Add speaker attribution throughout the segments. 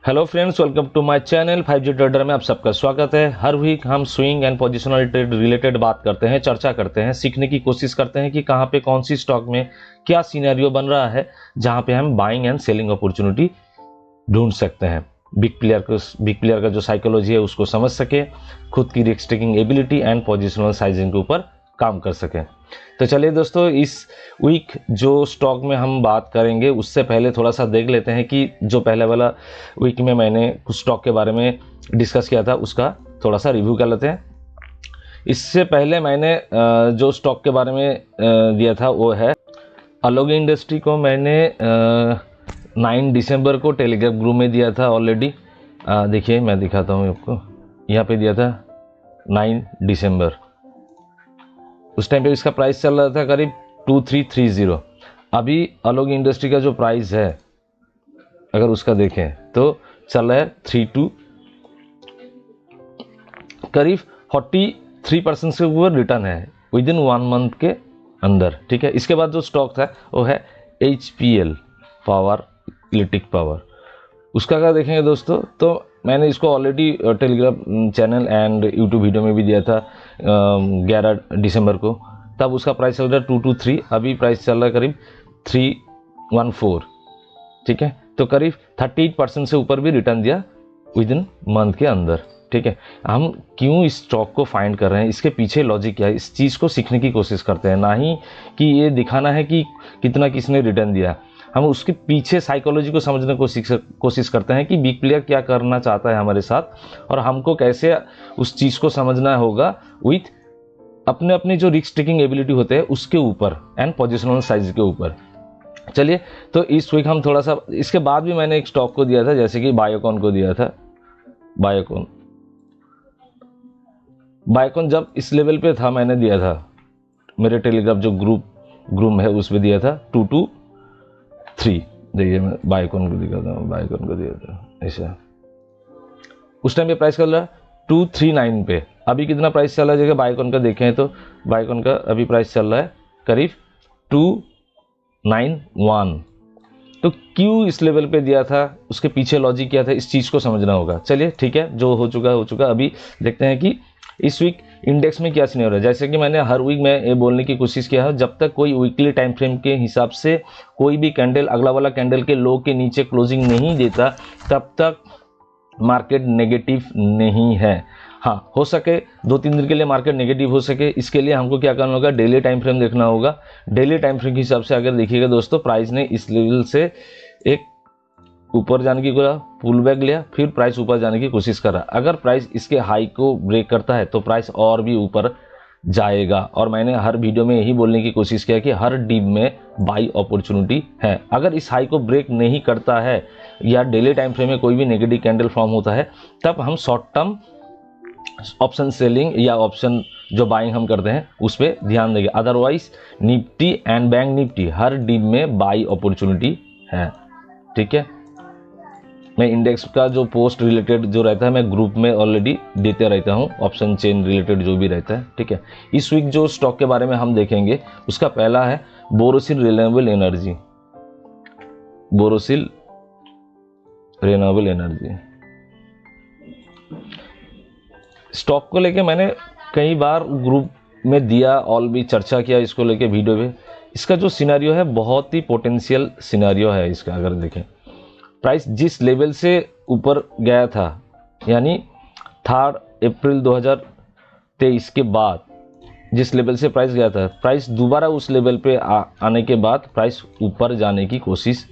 Speaker 1: Hello friends, welcome to my channel 5G trader में आप सबका स्वागत है। हर वीक हम swing and positional trade related बात करते हैं, चर्चा करते हैं, सीखने की कोशिश करते हैं कि कहां पे कौन सी स्टॉक में क्या सिनेरियो बन रहा है जहां पे हम बाइंग एंड सेलिंग अपॉर्चुनिटी ढूंढ सकते हैं। बिग प्लेयर का जो साइकोलॉजी है उसको समझ सके, खुद की risk taking ability and positional sizing के ऊपर काम कर सकें। तो चलिए दोस्तों, इस वीक जो स्टॉक में हम बात करेंगे उससे पहले थोड़ा सा देख लेते हैं कि जो पहले वाला वीक में मैंने कुछ स्टॉक के बारे में डिस्कस किया था उसका थोड़ा सा रिव्यू कर लेते हैं। इससे पहले मैंने जो स्टॉक के बारे में दिया था वो है अलोक इंडस्ट्री को। मैंने 9 दिसंबर को टेलीग्राफ ग्रुप में दिया था ऑलरेडी। देखिए मैं दिखाता हूँ आपको, यहाँ पे दिया था 9 दिसंबर। उस टाइम पे इसका प्राइस चल रहा था करीब 2330। अभी अलोक इंडस्ट्री का जो प्राइस है अगर उसका देखें तो चल रहा है 32, करीब 43% से ऊपर रिटर्न है विद इन 1 मंथ के अंदर। ठीक है, इसके बाद जो स्टॉक था वो है HPL पावर, इलेक्ट्रिक पावर। उसका अगर देखेंगे दोस्तों तो मैंने इसको already Telegram channel and YouTube video में भी दिया था 11 दिसंबर को। तब उसका प्राइस चल रहा है 223, अभी प्राइस चल रहा है करीब 314। ठीक है, तो करीब 38% से ऊपर भी रिटर्न दिया विद इन मंथ के अंदर। ठीक है, हम क्यों इस स्टॉक को फाइंड कर रहे हैं, इसके पीछे लॉजिक क्या है, इस चीज़ को सीखने की कोशिश करते हैं, ना ही कि ये दिखाना है कि कितना किसने रिटर्न दिया। हम उसके पीछे साइकोलॉजी को समझने को कोशिश करते हैं कि बिग प्लेयर क्या करना चाहता है हमारे साथ, और हमको कैसे उस चीज़ को समझना होगा विथ अपने अपने जो रिस्क टेकिंग एबिलिटी होते हैं उसके ऊपर एंड पोजिशनल साइज के ऊपर। चलिए, तो इस वीक हम थोड़ा सा, इसके बाद भी मैंने एक स्टॉक को दिया था जैसे कि बायोकॉन को दिया था। बायोकॉन जब इस लेवल पे था मैंने दिया था, मेरे टेलीग्राफ जो ग्रुप है उस पर दिया था 223। देखिए मैं बायोकॉन को दिखाता हूँ, बायोकॉन को दिया था ऐसा। उस टाइम पे प्राइस चल रहा है 239 पे। अभी कितना प्राइस चल रहा है जगह बायोकॉन का देखें तो बायोकॉन का अभी प्राइस चल रहा है करीब 291। तो क्यों इस लेवल पे दिया था, उसके पीछे लॉजिक क्या था, इस चीज़ को समझना होगा। चलिए ठीक है, जो हो चुका। अभी देखते हैं कि इस वीक इंडेक्स में क्या सीन हो रहा है। जैसे कि मैंने हर वीक में ये बोलने की कोशिश किया है, जब तक कोई वीकली टाइम फ्रेम के हिसाब से कोई भी कैंडल अगला वाला कैंडल के लो के नीचे क्लोजिंग नहीं देता तब तक मार्केट नेगेटिव नहीं है। हाँ, हो सके 2-3 दिन के लिए मार्केट नेगेटिव हो सके, इसके लिए हमको क्या करना होगा, डेली टाइम फ्रेम देखना होगा। डेली टाइम फ्रेम के हिसाब से अगर देखिएगा दोस्तों, प्राइस ने इस लेवल से एक ऊपर जाने की कोशिश, पुल बैक लिया, फिर प्राइस ऊपर जाने की कोशिश कर रहा। अगर प्राइस इसके हाई को ब्रेक करता है तो प्राइस और भी ऊपर जाएगा। और मैंने हर वीडियो में यही बोलने की कोशिश किया कि हर डीप में बाई अपॉर्चुनिटी है। अगर इस हाई को ब्रेक नहीं करता है या डेली टाइम फ्रेम में कोई भी नेगेटिव कैंडल फॉर्म होता है, तब हम शॉर्ट टर्म ऑप्शन सेलिंग या ऑप्शन जो बाइंग हम करते हैं उस पर ध्यान देंगे। Otherwise Nifty and bank Nifty her deep में बाई अपॉर्चुनिटी है। ठीक है, मैं इंडेक्स का जो पोस्ट रिलेटेड जो रहता है मैं ग्रुप में ऑलरेडी देते रहता हूँ, ऑप्शन चेन रिलेटेड जो भी रहता है। ठीक है, इस वीक जो स्टॉक के बारे में हम देखेंगे उसका पहला है Borosil renewable energy. Borosil renewable energy stock को लेके मैंने कई बार ग्रुप में दिया, ऑल भी चर्चा किया इसको लेके वीडियो में। इसका जो सिनेरियो है बहुत ही पोटेंशियल सिनेरियो है इसका। अगर देखें प्राइस जिस लेवल से ऊपर गया था, यानी 3 अप्रैल 2023 के बाद जिस लेवल से प्राइस गया था, प्राइस दोबारा उस लेवल पे आने के बाद प्राइस ऊपर जाने की कोशिश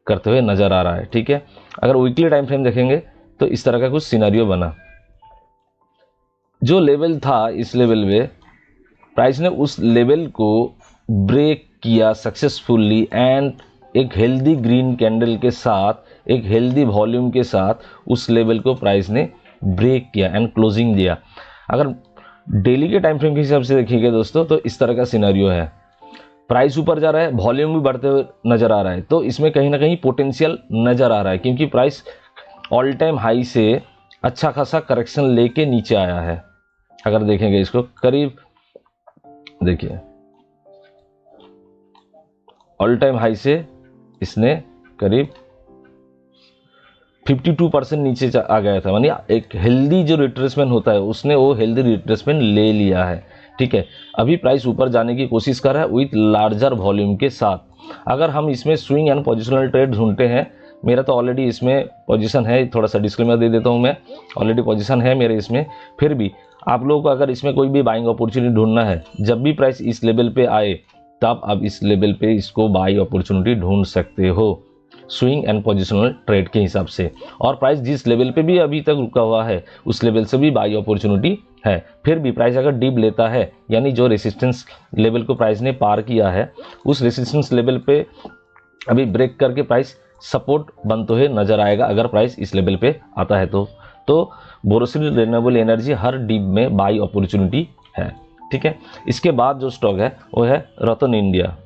Speaker 1: करते हुए नज़र आ रहा है। ठीक है, अगर वीकली टाइम फ्रेम देखेंगे तो इस तरह का कुछ सिनेरियो बना। जो लेवल था इस लेवल में प्राइस ने उस लेवल को ब्रेक किया सक्सेसफुली एंड एक हेल्दी ग्रीन कैंडल के साथ, एक हेल्दी वॉल्यूम के साथ उस लेवल को प्राइस ने ब्रेक किया एंड क्लोजिंग दिया। अगर डेली के टाइम फ्रेम के हिसाब से देखिएगा दोस्तों तो इस तरह का सिनेरियो है। प्राइस ऊपर जा रहा है, वॉल्यूम भी बढ़ते हुए नज़र आ रहा है, तो इसमें कहीं ना कहीं पोटेंशियल नज़र आ रहा है, क्योंकि प्राइस ऑल टाइम हाई से अच्छा खासा करेक्शन लेके नीचे आया है। अगर देखेंगे इसको करीब, देखिए ऑल टाइम हाई से इसने करीब 52% नीचे आ गया था, यानी एक हेल्दी जो रिट्रेसमेंट होता है उसने वो हेल्दी रिट्रेसमेंट ले लिया है। ठीक है, अभी प्राइस ऊपर जाने की कोशिश कर रहा है विथ लार्जर वॉल्यूम के साथ। अगर हम इसमें स्विंग एंड पोजिशनल ट्रेड ढूंढते हैं, मेरा तो ऑलरेडी इसमें पोजीशन है, थोड़ा सा डिस्क्लेमर दे देता हूं, मैं ऑलरेडी पोजीशन है मेरे इसमें। फिर भी आप लोगों को अगर इसमें कोई भी बाइंग अपॉर्चुनिटी ढूंढना है, जब भी प्राइस इस लेवल पे आए तब आप इस लेवल पे इसको बाई अपॉर्चुनिटी ढूंढ सकते हो स्विंग एंड पोजिशनल ट्रेड के हिसाब से। और प्राइस जिस लेवल पे भी अभी तक रुका हुआ है उस लेवल से भी बाई अपॉर्चुनिटी है। फिर भी प्राइस अगर डीप लेता है, यानी जो रेसिस्टेंस लेवल को प्राइस ने पार किया है उस रेसिस्टेंस लेवल पे अभी ब्रेक करके प्राइस सपोर्ट बनते हुए नजर आएगा अगर प्राइस इस लेवल पे आता है तो बोरोसिल रिन्यूएबल एनर्जी हर डीप में बाई अपॉर्चुनिटी है। ठीक है, इसके बाद जो स्टॉक है वो है रतन इंडिया।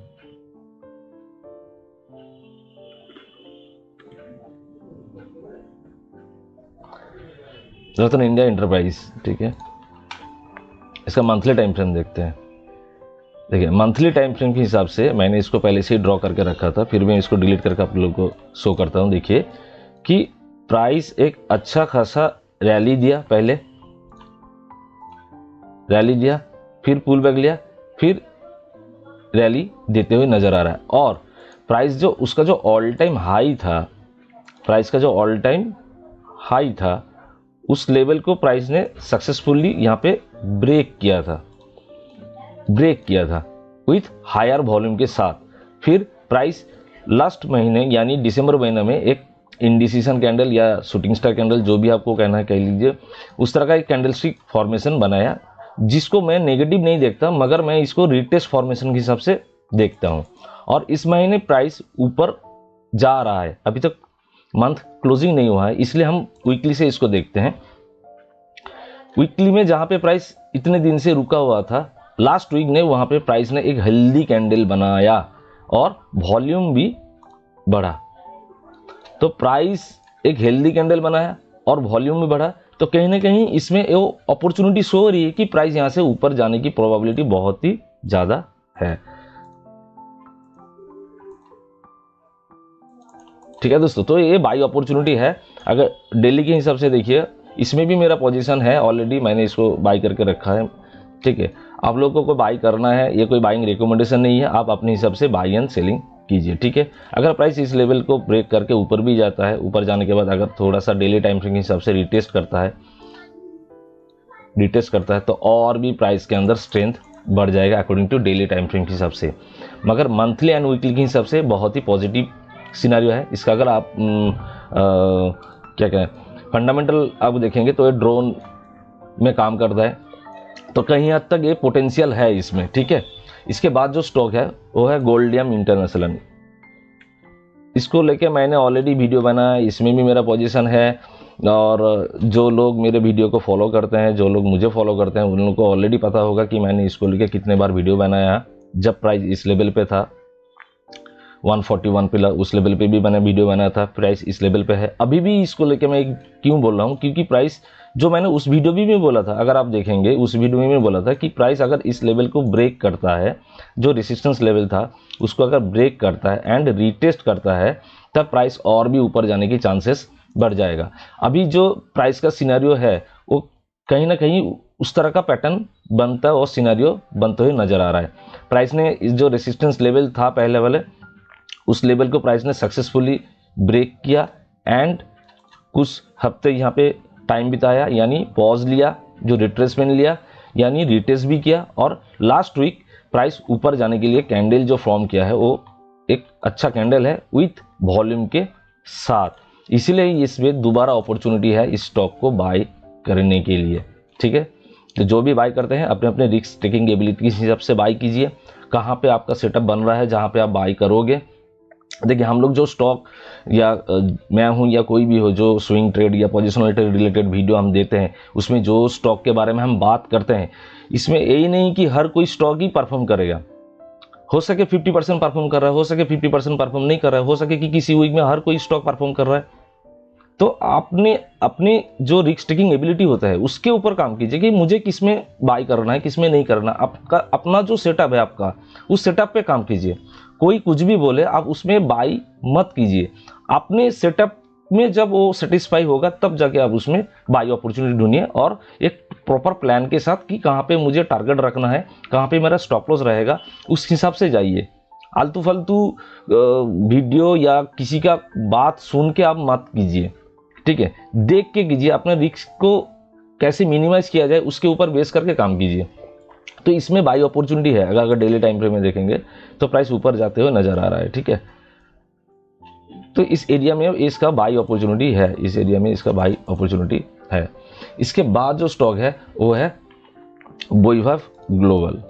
Speaker 1: रतन इंडिया एंटरप्राइज, ठीक है, इसका मंथली टाइम फ्रेम देखते हैं। देखिए मंथली टाइम फ्रेम के हिसाब से मैंने इसको पहले से ही ड्रॉ करके रखा था, फिर मैं इसको डिलीट करके आप लोगों को शो करता हूं। देखिए कि प्राइस एक अच्छा खासा रैली दिया, पहले रैली दिया, फिर पुल बैक लिया, फिर रैली देते हुए नजर आ रहा है। और प्राइस जो उसका जो ऑल टाइम हाई था, प्राइस का जो ऑल टाइम हाई था उस लेवल को प्राइस ने सक्सेसफुली यहाँ पे ब्रेक किया था विथ हायर वॉल्यूम के साथ। फिर प्राइस लास्ट महीने यानी दिसंबर महीने में एक इंडिसीजन कैंडल या शूटिंग स्टार कैंडल, जो भी आपको कहना है कह लीजिए, उस तरह का एक कैंडलस्टिक फॉर्मेशन बनाया, जिसको मैं नेगेटिव नहीं देखता मगर मैं इसको रिटेस्ट फॉर्मेशन के हिसाब से देखता हूं। और इस महीने प्राइस ऊपर जा रहा है, अभी तक मंथ क्लोजिंग नहीं हुआ है, इसलिए हम वीकली से इसको देखते हैं। वीकली में जहां पे प्राइस इतने दिन से रुका हुआ था, लास्ट वीक ने वहां पे प्राइस ने एक हेल्दी कैंडल बनाया और वॉल्यूम भी बढ़ा। तो प्राइस एक हेल्दी कैंडल बनाया और वॉल्यूम भी बढ़ा, तो कहीं ना कहीं इसमें वो अपॉर्चुनिटी शो हो रही है कि प्राइस यहां से ऊपर जाने की प्रोबेबिलिटी बहुत ही ज्यादा है। ठीक है दोस्तों, तो ये बाई अपॉर्चुनिटी है। अगर डेली के हिसाब से देखिए, इसमें भी मेरा पोजीशन है ऑलरेडी, मैंने इसको बाई करके रखा है। ठीक है, आप लोगों को बाई करना है, ये कोई बाइंग रिकमेंडेशन नहीं है, आप अपने हिसाब से बाई एंड सेलिंग कीजिए। ठीक है, अगर प्राइस इस लेवल को ब्रेक करके ऊपर भी जाता है, ऊपर जाने के बाद अगर थोड़ा सा डेली टाइम फ्रेम के हिसाब से रिटेस्ट करता है तो और भी प्राइस के अंदर स्ट्रेंथ बढ़ जाएगा according to daily time frame के हिसाब से। मगर मंथली एंड वीकली के हिसाब से बहुत ही पॉजिटिव सिनेरियो है इसका। अगर आप क्या कहें फंडामेंटल आप देखेंगे तो ये ड्रोन में काम करता है, तो कहीं हद तक ये पोटेंशियल है इसमें। ठीक है, इसके बाद जो स्टॉक है वो है गोल्डियम इंटरनेशनल। इसको लेके मैंने ऑलरेडी वीडियो बनाया, इसमें भी मेरा पोजीशन है। और जो लोग मेरे वीडियो को फॉलो करते हैं, जो लोग मुझे फॉलो करते हैं, उन लोगों को ऑलरेडी पता होगा कि मैंने इसको लेके कितने बार वीडियो बनाया। जब प्राइस इस लेवल पे था 141 पे, उस लेवल पे भी मैंने वीडियो बनाया था। प्राइस इस लेवल पे है, अभी भी इसको लेके मैं क्यों बोल रहा हूँ, क्योंकि प्राइस जो मैंने उस वीडियो में बोला था, अगर आप देखेंगे उस वीडियो में बोला था कि प्राइस अगर इस लेवल को ब्रेक करता है, जो रेजिस्टेंस लेवल था उसको अगर ब्रेक करता है एंड रीटेस्ट करता है, तब प्राइस और भी ऊपर जाने की चांसेस बढ़ जाएगा। अभी जो प्राइस का सिनेरियो है वो कहीं ना कहीं उस तरह का पैटर्न बनता और सिनेरियो बनते हुए नजर आ रहा है। प्राइस ने इस जो रेजिस्टेंस लेवल था पहले वाले, उस लेवल को प्राइस ने सक्सेसफुली ब्रेक किया एंड कुछ हफ्ते यहाँ पे टाइम बिताया, यानी पॉज लिया, जो रिट्रेसमेंट लिया, यानी रिटेस्ट भी किया। और लास्ट वीक प्राइस ऊपर जाने के लिए कैंडल जो फॉर्म किया है वो एक अच्छा कैंडल है विथ वॉल्यूम के साथ, इसीलिए इसमें दोबारा अपॉर्चुनिटी है इस स्टॉक को बाय करने के लिए। ठीक है, तो जो भी बाय करते हैं अपने अपने रिस्क टेकिंग एबिलिटी के हिसाब से बाय कीजिए। कहाँ पे आपका सेटअप बन रहा है जहाँ पे आप बाय करोगे। देखिए हम लोग जो स्टॉक या मैं हूं या कोई भी हो जो स्विंग ट्रेड या पोजिशनल ट्रेड रिलेटेड वीडियो हम देते हैं, उसमें जो स्टॉक के बारे में हम बात करते हैं, इसमें यही नहीं कि हर कोई स्टॉक ही परफॉर्म करेगा। हो सके 50% परफॉर्म कर रहा है, हो सके 50% परफॉर्म नहीं कर रहा है, हो सके कि किसी वीक में हर कोई स्टॉक परफॉर्म कर रहा है। तो आपने अपने जो रिस्क टेकिंग एबिलिटी होता है उसके ऊपर काम कीजिए कि मुझे किसमें बाय करना है, किसमें नहीं करना। आपका अपना जो सेटअप है आपका, उस सेटअप पे काम कीजिए। कोई कुछ भी बोले आप उसमें बाई मत कीजिए, अपने सेटअप में जब वो सेटिस्फाई होगा तब जाके आप उसमें बाई अपॉर्चुनिटी ढूंढिए, और एक प्रॉपर प्लान के साथ कि कहाँ पे मुझे टारगेट रखना है, कहाँ पे मेरा स्टॉप लॉस रहेगा, उस हिसाब से जाइए। आलतू फालतू वीडियो या किसी का बात सुन के आप मत कीजिए, ठीक है, देख के कीजिए, अपने रिस्क को कैसे मिनिमाइज किया जाए उसके ऊपर बेस करके काम कीजिए। तो इसमें बाई अपॉर्चुनिटी है। अगर डेली टाइम फ्रेम में देखेंगे तो प्राइस ऊपर जाते हुए नजर आ रहा है, ठीक है। तो इस एरिया में इसका बाई अपॉर्चुनिटी है, इस एरिया में इसका बाई अपॉर्चुनिटी है। इसके बाद जो स्टॉक है वो है वैभव ग्लोबल।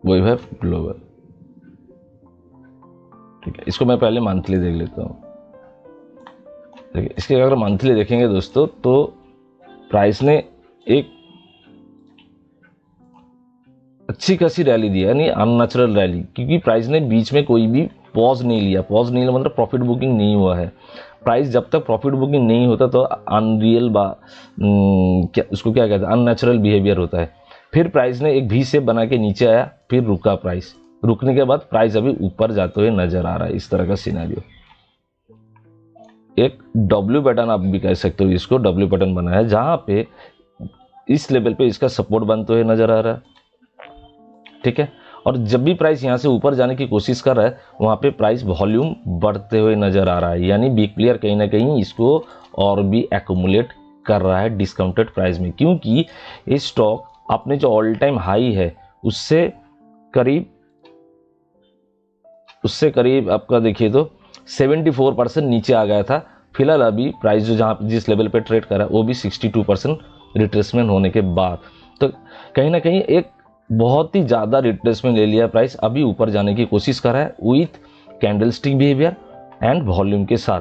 Speaker 1: वैभव ग्लोबल, ठीक है, इसको मैं पहले मंथली देख लेता हूँ। ठीक है, इसके अगर मंथली देखेंगे दोस्तों तो प्राइस ने एक अच्छी खासी रैली दी है, यानी अननेचुरल रैली, क्योंकि प्राइस ने बीच में कोई भी पॉज नहीं लिया। पॉज नहीं लिया मतलब प्रॉफिट बुकिंग नहीं हुआ है। प्राइस जब तक प्रॉफिट बुकिंग नहीं होता तो अनरियल क्या उसको क्या कहते हैं, अननेचुरल बिहेवियर होता है। फिर प्राइस ने एक भी शेप बना के नीचे आया, फिर रुका, प्राइस रुकने के बाद प्राइस अभी ऊपर जाते हुए नजर आ रहा है। इस तरह का सिनेरियो, एक डब्ल्यू पैटर्न आप भी कह सकते हो, इसको डब्ल्यू पैटर्न बना है, जहां पे इस लेवल पे इसका सपोर्ट बनते हुए नजर आ रहा है, ठीक है। और जब भी प्राइस यहां से ऊपर जाने की कोशिश कर रहा है वहां पे प्राइस वॉल्यूम बढ़ते हुए नजर आ रहा है, यानी बिग प्लेयर कहीं ना कहीं इसको और भी एक्यूमुलेट कर रहा है डिस्काउंटेड प्राइस में, क्योंकि ये स्टॉक अपने जो ऑल टाइम हाई है उससे करीब आपका देखिए तो 74% नीचे आ गया था। फिलहाल अभी प्राइस जो जहां जिस लेवल पे ट्रेड कर रहा है वो भी 62% रिट्रेसमेंट होने के बाद, तो कहीं ना कहीं एक बहुत ही ज़्यादा रिट्रेसमेंट ले लिया प्राइस, अभी ऊपर जाने की कोशिश कर रहा है with candlestick behaviour and volume के साथ।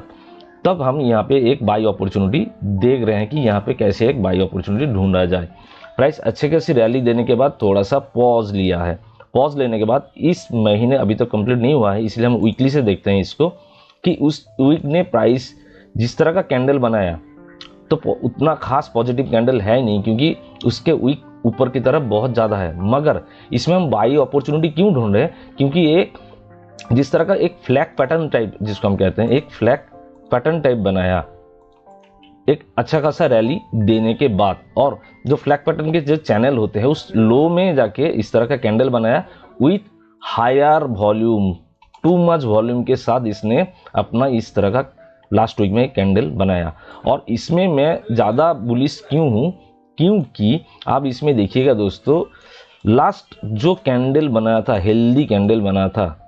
Speaker 1: तब हम यहाँ पे एक बाई अपॉर्चुनिटी देख रहे हैं कि यहाँ पे कैसे एक बाई अपॉर्चुनिटी ढूंढा जाए। प्राइस अच्छे खासी रैली देने के बाद थोड़ा सा पॉज लिया है। पॉज लेने के बाद इस महीने अभी तक कंप्लीट नहीं हुआ है, इसलिए हम वीकली से देखते हैं इसको कि उस वीक ने प्राइस जिस तरह का कैंडल बनाया तो उतना खास पॉजिटिव कैंडल है नहीं, क्योंकि उसके वीक ऊपर की तरफ बहुत ज़्यादा है। मगर इसमें हम बाई अपॉर्चुनिटी क्यों ढूंढ रहे हैं, क्योंकि एक जिस तरह का एक फ्लैग पैटर्न टाइप जिसको हम कहते हैं, एक फ्लैग पैटर्न टाइप बनाया एक अच्छा खासा रैली देने के बाद, और जो फ्लैग पैटर्न के जो चैनल होते हैं उस लो में जाके इस तरह का कैंडल बनाया with higher volume, too much volume के साथ इसने अपना इस तरह का लास्ट वीक में कैंडल बनाया। और इसमें मैं ज़्यादा बुलिश क्यों हूँ, क्योंकि आप इसमें देखिएगा दोस्तों, लास्ट जो कैंडल बना था, हेल्दी कैंडल बना था,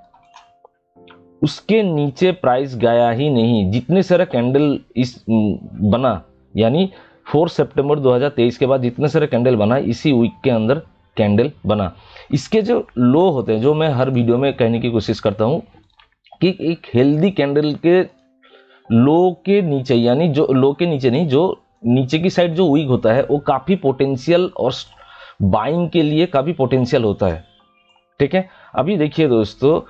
Speaker 1: उसके नीचे प्राइस गया ही नहीं। जितने सारे कैंडल इस बना, यानी 4 सितंबर 2023 के बाद जितने सारे कैंडल बना इसी वीक के अंदर कैंडल बना। इसके जो लो होते हैं, जो मैं हर वीडियो में कहने की कोशिश करता हूं कि एक हेल्दी कैंडल के लो के नीचे, यानी जो लो के नीचे नहीं, जो नीचे की साइड जो वीक होता है वो काफ़ी पोटेंशियल और बाइंग के लिए काफ़ी पोटेंशियल होता है, ठीक है। अभी देखिए दोस्तों,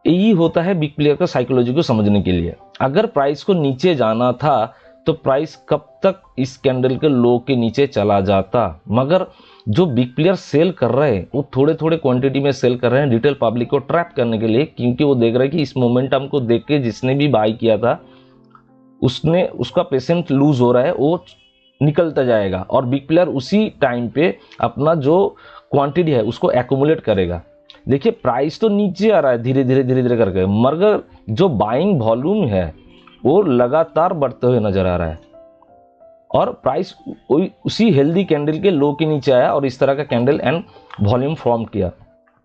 Speaker 1: यही होता है बिग प्लेयर का साइकोलॉजी को समझने के लिए। अगर प्राइस को नीचे जाना था तो प्राइस कब तक इस कैंडल के लो के नीचे चला जाता, मगर जो बिग प्लेयर सेल कर रहे हैं वो थोड़े थोड़े क्वांटिटी में सेल कर रहे हैं रिटेल पब्लिक को ट्रैप करने के लिए, क्योंकि वो देख रहे हैं कि इस मोमेंटम को देख के जिसने भी बाई किया था उसका पेशेंस लूज हो रहा है, वो निकलता जाएगा और बिग प्लेयर उसी टाइम पे अपना जो क्वांटिटी है उसको एक्यूमुलेट करेगा। देखिए प्राइस तो नीचे आ रहा है धीरे धीरे करके, मगर जो बाइंग वॉल्यूम है वो लगातार बढ़ते हुए नजर आ रहा है, और प्राइस उसी हेल्दी कैंडल के लो के नीचे आया और इस तरह का कैंडल एंड वॉल्यूम फॉर्म किया।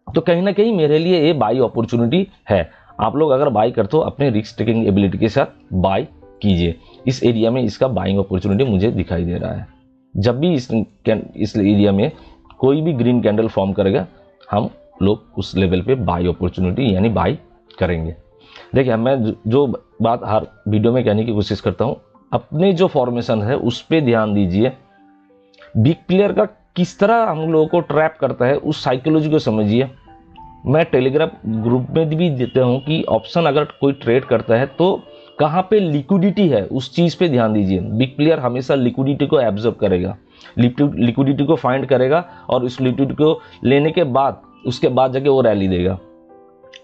Speaker 1: तो कहीं ना कहीं मेरे लिए ये बाई अपॉर्चुनिटी है। आप लोग अगर बाई करते हो अपने रिस्क टेकिंग एबिलिटी के साथ बाई कीजिए। इस एरिया में इसका बाइंग अपॉर्चुनिटी मुझे दिखाई दे रहा है। जब भी इस एरिया में कोई भी ग्रीन कैंडल फॉर्म करेगा हम लोग उस लेवल पे बाई अपॉर्चुनिटी यानी बाई करेंगे। देखिए मैं जो बात हर वीडियो में कहने की कोशिश करता हूँ, अपने जो फॉर्मेशन है उस पर ध्यान दीजिए। बिग प्लेयर का किस तरह हम लोगों को ट्रैप करता है उस साइकोलॉजी को समझिए। मैं टेलीग्राम ग्रुप में भी देता हूँ कि ऑप्शन अगर कोई ट्रेड करता है तो कहाँ पे लिक्विडिटी है उस चीज़ पे ध्यान दीजिए। बिग प्लेयर हमेशा लिक्विडिटी को एब्जॉर्ब करेगा, लिक्विडिटी को फाइंड करेगा और उस लिक्विडिटी को लेने के बाद उसके बाद जाके वो रैली देगा।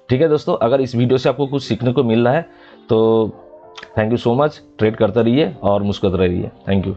Speaker 1: ठीक है दोस्तों, अगर इस वीडियो से आपको कुछ सीखने को मिल रहा है तो thank you so much. Trade करते रहिए और मुस्कुराते रहिए। Thank you.